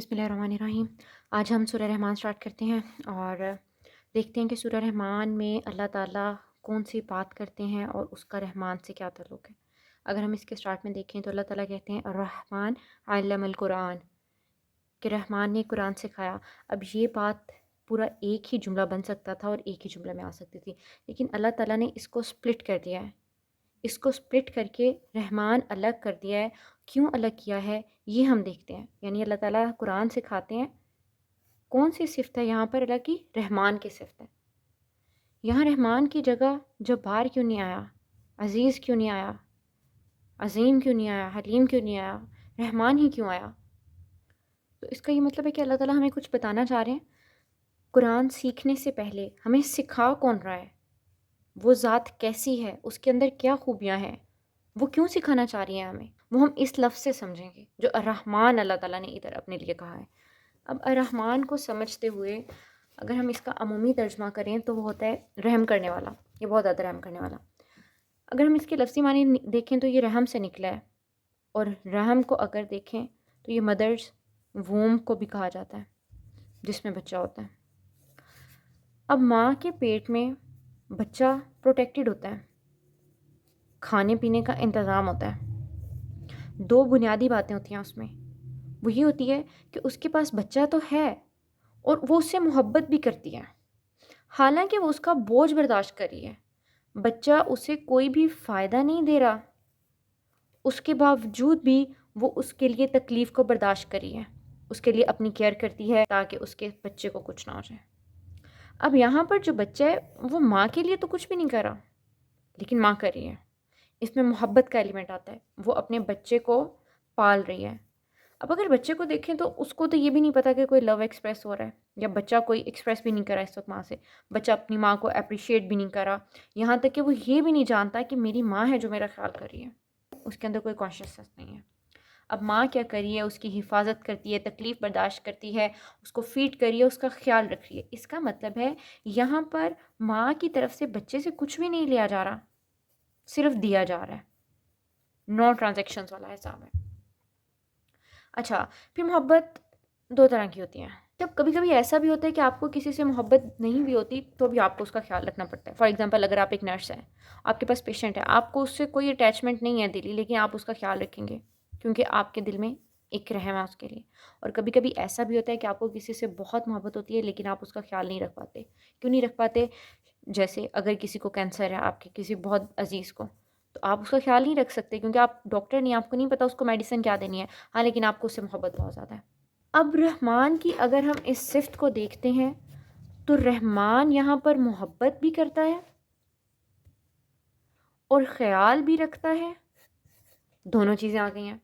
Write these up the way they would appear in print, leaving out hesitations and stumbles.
بسم اللہ الرحمن الرحیم۔ آج ہم سورہ رحمان سٹارٹ کرتے ہیں اور دیکھتے ہیں کہ سورہ رحمان میں اللہ تعالیٰ کون سی بات کرتے ہیں اور اس کا رحمان سے کیا تعلق ہے۔ اگر ہم اس کے سٹارٹ میں دیکھیں تو اللہ تعالیٰ کہتے ہیں الرحمن علم القرآن، کہ رحمان نے قرآن سکھایا۔ اب یہ بات پورا ایک ہی جملہ بن سکتا تھا اور ایک ہی جملے میں آ سکتی تھی، لیکن اللہ تعالیٰ نے اس کو سپلٹ کر دیا ہے، اس کو سپلٹ کر کے رحمان الگ کر دیا ہے۔ کیوں الگ کیا ہے یہ ہم دیکھتے ہیں، یعنی اللہ تعالیٰ قرآن سکھاتے ہیں کون سی صفت ہے یہاں پر اللہ کی، رحمان کی صفت ہے۔ یہاں رحمان کی جگہ جبار کیوں نہیں آیا، عزیز کیوں نہیں آیا، عظیم کیوں نہیں آیا، حلیم کیوں نہیں آیا، رحمان ہی کیوں آیا؟ تو اس کا یہ مطلب ہے کہ اللہ تعالیٰ ہمیں کچھ بتانا چاہ رہے ہیں۔ قرآن سیکھنے سے پہلے ہمیں سکھا کون رہا ہے، وہ ذات کیسی ہے، اس کے اندر کیا خوبیاں ہیں، وہ کیوں سکھانا چاہ رہی ہیں ہمیں، وہ ہم اس لفظ سے سمجھیں گے جو الرحمن اللہ تعالیٰ نے ادھر اپنے لیے کہا ہے۔ اب الرحمن کو سمجھتے ہوئے اگر ہم اس کا عمومی ترجمہ کریں تو وہ ہوتا ہے رحم کرنے والا، یہ بہت زیادہ رحم کرنے والا۔ اگر ہم اس کے لفظی معنی دیکھیں تو یہ رحم سے نکلا ہے، اور رحم کو اگر دیکھیں تو یہ مدرز ووم کو بھی کہا جاتا ہے، جس میں بچہ ہوتا ہے۔ اب ماں کے پیٹ میں بچہ پروٹیکٹڈ ہوتا ہے، کھانے پینے کا انتظام ہوتا ہے، دو بنیادی باتیں ہوتی ہیں اس میں۔ وہ یہ ہوتی ہے کہ اس کے پاس بچہ تو ہے اور وہ اس سے محبت بھی کرتی ہے، حالانکہ وہ اس کا بوجھ برداشت کر رہی ہے، بچہ اسے کوئی بھی فائدہ نہیں دے رہا، اس کے باوجود بھی وہ اس کے لیے تکلیف کو برداشت کر رہی ہے، اس کے لیے اپنی کیئر کرتی ہے تاکہ اس کے بچے کو کچھ نہ ہو جائے۔ اب یہاں پر جو بچہ ہے وہ ماں کے لیے تو کچھ بھی نہیں کر رہا، لیکن ماں کر رہی ہے، اس میں محبت کا ایلیمنٹ آتا ہے، وہ اپنے بچے کو پال رہی ہے۔ اب اگر بچے کو دیکھیں تو اس کو تو یہ بھی نہیں پتا کہ کوئی لو ایکسپریس ہو رہا ہے، یا بچہ کوئی ایکسپریس بھی نہیں کر رہا اس وقت ماں سے، بچہ اپنی ماں کو اپریشیٹ بھی نہیں کر رہا، یہاں تک کہ وہ یہ بھی نہیں جانتا کہ میری ماں ہے جو میرا خیال کر رہی ہے، اس کے اندر کوئی کانشیسنس نہیں ہے۔ اب ماں کیا کر رہی ہے، اس کی حفاظت کرتی ہے، تکلیف برداشت کرتی ہے، اس کو فیڈ کر رہی ہے، اس کا خیال رکھ رہی ہے۔ اس کا مطلب ہے یہاں پر ماں کی طرف سے بچے سے کچھ بھی نہیں لیا جا رہا، صرف دیا جا رہا ہے، نو ٹرانزیکشنز والا حساب ہے۔ اچھا، پھر محبت دو طرح کی ہوتی ہیں۔ جب کبھی کبھی ایسا بھی ہوتا ہے کہ آپ کو کسی سے محبت نہیں بھی ہوتی تو بھی آپ کو اس کا خیال رکھنا پڑتا ہے۔ فار ایگزامپل اگر آپ ایک نرس ہیں، آپ کے پاس پیشنٹ ہے، آپ کو اس سے کوئی اٹیچمنٹ نہیں ہے دلی، لیکن آپ اس کا خیال رکھیں گے کیونکہ آپ کے دل میں ایک رحم ہے اس کے لیے۔ اور کبھی کبھی ایسا بھی ہوتا ہے کہ آپ کو کسی سے بہت محبت ہوتی ہے لیکن آپ اس کا خیال نہیں رکھ پاتے۔ کیوں نہیں رکھ پاتے؟ جیسے اگر کسی کو کینسر ہے، آپ کے کسی بہت عزیز کو، تو آپ اس کا خیال نہیں رکھ سکتے کیونکہ آپ ڈاکٹر نہیں، آپ کو نہیں پتا اس کو میڈیسن کیا دینی ہے، ہاں لیکن آپ کو اس سے محبت بہت زیادہ ہے۔ اب رحمان کی اگر ہم اس صفت کو دیکھتے ہیں تو رحمان یہاں پر محبت بھی کرتا ہے اور خیال بھی رکھتا ہے، دونوں چیزیں آ گئی ہیں۔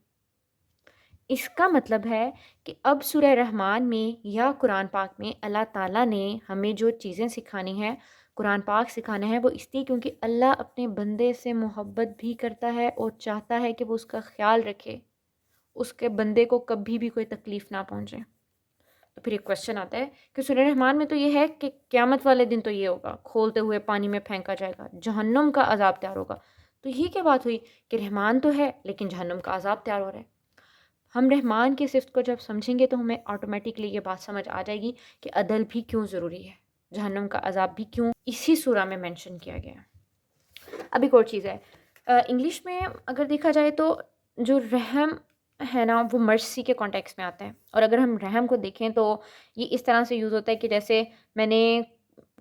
اس کا مطلب ہے کہ اب سورہ رحمان میں یا قرآن پاک میں اللہ تعالیٰ نے ہمیں جو چیزیں سکھانی ہیں، قرآن پاک سکھانا ہے، وہ اس لیے کیونکہ اللہ اپنے بندے سے محبت بھی کرتا ہے اور چاہتا ہے کہ وہ اس کا خیال رکھے، اس کے بندے کو کبھی بھی کوئی تکلیف نہ پہنچے۔ تو پھر ایک کوشچن آتا ہے کہ سورہ رحمان میں تو یہ ہے کہ قیامت والے دن تو یہ ہوگا، کھولتے ہوئے پانی میں پھینکا جائے گا، جہنم کا عذاب تیار ہوگا، تو یہ کیا بات ہوئی کہ رحمان تو ہے لیکن جہنم کا عذاب تیار ہو رہا ہے؟ ہم رحمان کی صفت کو جب سمجھیں گے تو ہمیں آٹومیٹکلی یہ بات سمجھ آ جائے گی کہ عدل بھی کیوں ضروری ہے، جہنم کا عذاب بھی کیوں اسی سورہ میں مینشن کیا گیا ہے۔ اب ایک اور چیز ہے، انگلش میں اگر دیکھا جائے تو جو رحم ہے نا وہ مرسی کے کانٹیکس میں آتا ہے، اور اگر ہم رحم کو دیکھیں تو یہ اس طرح سے یوز ہوتا ہے کہ جیسے میں نے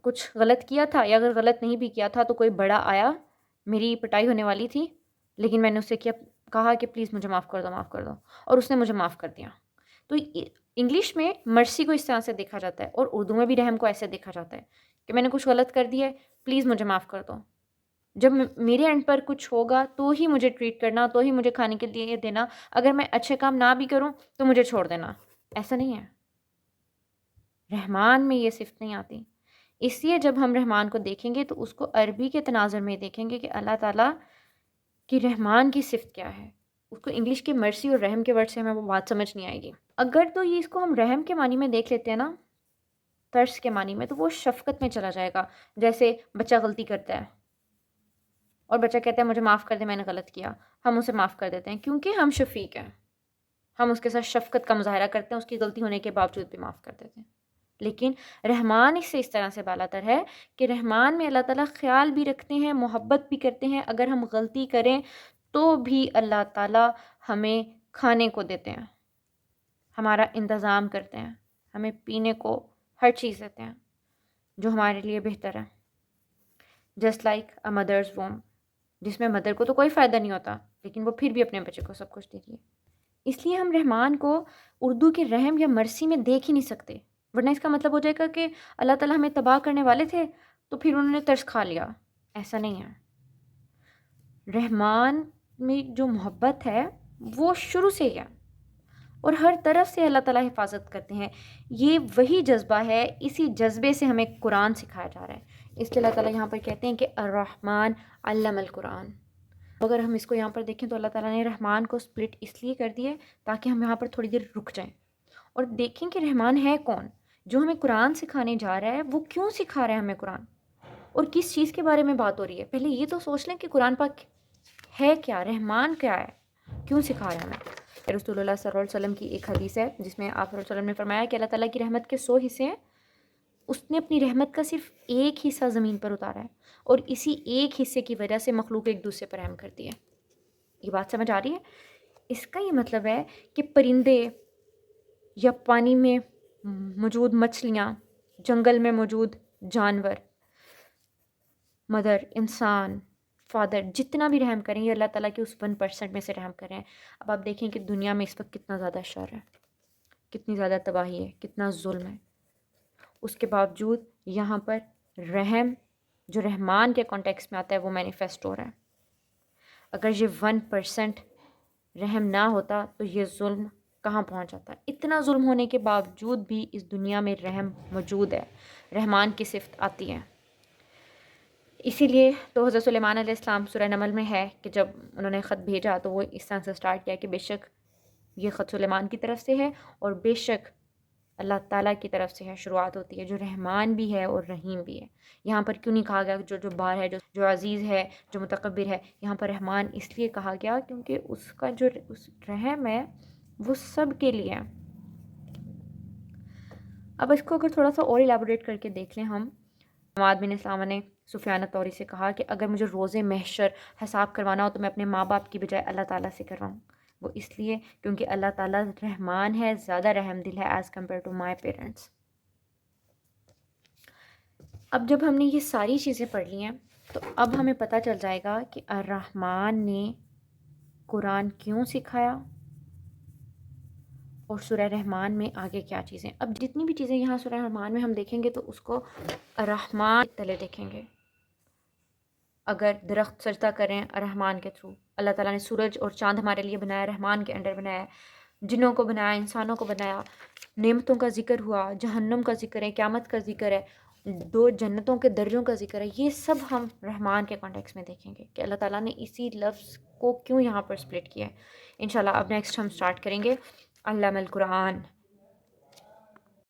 کچھ غلط کیا تھا، یا اگر غلط نہیں بھی کیا تھا تو کوئی بڑا آیا، میری پٹائی ہونے والی تھی لیکن میں نے اس سے کہا کہ پلیز مجھے معاف کر دو، معاف کر دو، اور اس نے مجھے معاف کر دیا۔ تو انگلش میں مرسی کو اس طرح سے دیکھا جاتا ہے، اور اردو میں بھی رحم کو ایسے دیکھا جاتا ہے کہ میں نے کچھ غلط کر دیا ہے، پلیز مجھے معاف کر دو، جب میرے اینڈ پر کچھ ہوگا تو ہی مجھے ٹریٹ کرنا، تو ہی مجھے کھانے کے لیے دینا، اگر میں اچھے کام نہ بھی کروں تو مجھے چھوڑ دینا۔ ایسا نہیں ہے، رحمان میں یہ صفت نہیں آتی۔ اس لیے جب ہم رحمان کو دیکھیں گے تو اس کو عربی کے تناظر میں دیکھیں گے کہ اللہ تعالیٰ کی رحمان کی صفت کیا ہے، اس کو انگلش کے مرسی اور رحم کے ورڈ سے ہمیں وہ بات سمجھ نہیں آئے گی۔ اگر تو یہ اس کو ہم رحم کے معنی میں دیکھ لیتے ہیں نا، ترس کے معنی میں، تو وہ شفقت میں چلا جائے گا۔ جیسے بچہ غلطی کرتا ہے اور بچہ کہتا ہے مجھے معاف کر دے، میں نے غلط کیا، ہم اسے معاف کر دیتے ہیں کیونکہ ہم شفیق ہیں، ہم اس کے ساتھ شفقت کا مظاہرہ کرتے ہیں، اس کی غلطی ہونے کے باوجود بھی معاف کر دیتے ہیں. لیکن رحمان اس سے اس طرح سے بالا تر ہے کہ رحمان میں اللہ تعالیٰ خیال بھی رکھتے ہیں، محبت بھی کرتے ہیں. اگر ہم غلطی کریں تو بھی اللہ تعالیٰ ہمیں کھانے کو دیتے ہیں، ہمارا انتظام کرتے ہیں، ہمیں پینے کو ہر چیز دیتے ہیں جو ہمارے لیے بہتر ہے. جسٹ لائک اے مدرز ووم، جس میں مدر کو تو کوئی فائدہ نہیں ہوتا لیکن وہ پھر بھی اپنے بچے کو سب کچھ دیتی ہے. اس لیے ہم رحمان کو اردو کے رحم یا مرسی میں دیکھ ہی نہیں سکتے، ورنہ اس کا مطلب ہو جائے گا کہ اللہ تعالیٰ ہمیں تباہ کرنے والے تھے تو پھر انہوں نے ترس کھا لیا. ایسا نہیں ہے. رحمان میں جو محبت ہے وہ شروع سے ہی ہے اور ہر طرف سے اللہ تعالیٰ حفاظت کرتے ہیں. یہ وہی جذبہ ہے، اسی جذبے سے ہمیں قرآن سکھایا جا رہا ہے. اس لیے اللہ تعالیٰ یہاں پر کہتے ہیں کہ الرحمن علم القرآن. اگر ہم اس کو یہاں پر دیکھیں تو اللہ تعالیٰ نے رحمان کو سپلٹ اس لیے کر دی ہے تاکہ ہم یہاں پر تھوڑی دیر رک جائیں اور دیکھیں کہ رحمان ہے کون. جو ہمیں قرآن سکھانے جا رہا ہے وہ کیوں سکھا رہا ہے ہمیں قرآن، اور کس چیز کے بارے میں بات ہو رہی ہے. پہلے یہ تو سوچ لیں کہ قرآن پاک ہے کیا، رحمان کیا ہے، کیوں سکھا رہا ہے ہمیں. رسول اللہ صلی اللہ علیہ وسلم کی ایک حدیث ہے جس میں آپ صلی اللہ علیہ وسلم نے فرمایا کہ اللہ تعالیٰ کی رحمت کے 100 حصے ہیں، اس نے اپنی رحمت کا صرف ایک حصہ زمین پر اتارا ہے اور اسی ایک حصے کی وجہ سے مخلوق ایک دوسرے پر رحم کرتی ہے. یہ بات سمجھ آ رہی ہے؟ اس کا یہ مطلب ہے کہ پرندے یا پانی میں موجود مچھلیاں، جنگل میں موجود جانور، مدر، انسان، فادر، جتنا بھی رحم کریں یہ اللہ تعالیٰ کے اس 1% میں سے رحم کریں. اب آپ دیکھیں کہ دنیا میں اس وقت کتنا زیادہ شر ہے، کتنی زیادہ تباہی ہے، کتنا ظلم ہے. اس کے باوجود یہاں پر رحم جو رحمان کے کانٹیکس میں آتا ہے وہ مینیفیسٹ ہو رہا ہے. اگر یہ 1% رحم نہ ہوتا تو یہ ظلم کہاں پہنچ جاتا. اتنا ظلم ہونے کے باوجود بھی اس دنیا میں رحم موجود ہے، رحمان کی صفت آتی ہے. اسی لیے تو حضرت سلیمان علیہ السلام سورہ نمل میں ہے کہ جب انہوں نے خط بھیجا تو وہ اس طرح سے سٹارٹ کیا کہ بے شک یہ خط سلیمان کی طرف سے ہے اور بے شک اللہ تعالیٰ کی طرف سے ہے. شروعات ہوتی ہے جو رحمان بھی ہے اور رحیم بھی ہے. یہاں پر کیوں نہیں کہا گیا جو بار ہے، جو عزیز ہے، جو متکبر ہے. یہاں پر رحمان اس لیے کہا گیا کیونکہ اس کا جو اس رحم ہے وہ سب کے لیے ہے. اب اس کو اگر تھوڑا سا اور ایلیبوریٹ کر کے دیکھ لیں ہم، حماد بن اسلام نے سفیان الثوری سے کہا کہ اگر مجھے روز محشر حساب کروانا ہو تو میں اپنے ماں باپ کی بجائے اللہ تعالیٰ سے کرواؤں. وہ اس لیے کیونکہ اللہ تعالیٰ رحمان ہے، زیادہ رحم دل ہے as compare to my parents. اب جب ہم نے یہ ساری چیزیں پڑھ لی ہیں تو اب ہمیں پتہ چل جائے گا کہ الرحمن نے قرآن کیوں سکھایا اور سورہ رحمان میں آگے کیا چیزیں. اب جتنی بھی چیزیں یہاں سورہ رحمان میں ہم دیکھیں گے تو اس کو الرحمن تلے دیکھیں گے. اگر درخت سجدہ کریں الرحمن کے تھرو، اللہ تعالیٰ نے سورج اور چاند ہمارے لیے بنایا، رحمان کے انڈر بنایا، جنوں کو بنایا، انسانوں کو بنایا، نعمتوں کا ذکر ہوا، جہنم کا ذکر ہے، قیامت کا ذکر ہے، 2 جنتوں کے درجوں کا ذکر ہے. یہ سب ہم رحمان کے کانٹیکس میں دیکھیں گے کہ اللہ تعالیٰ نے اسی لفظ کو کیوں یہاں پر سپلٹ کیا ہے. انشاءاللہ اب نیکسٹ ہم سٹارٹ کریں گے علم القرآن.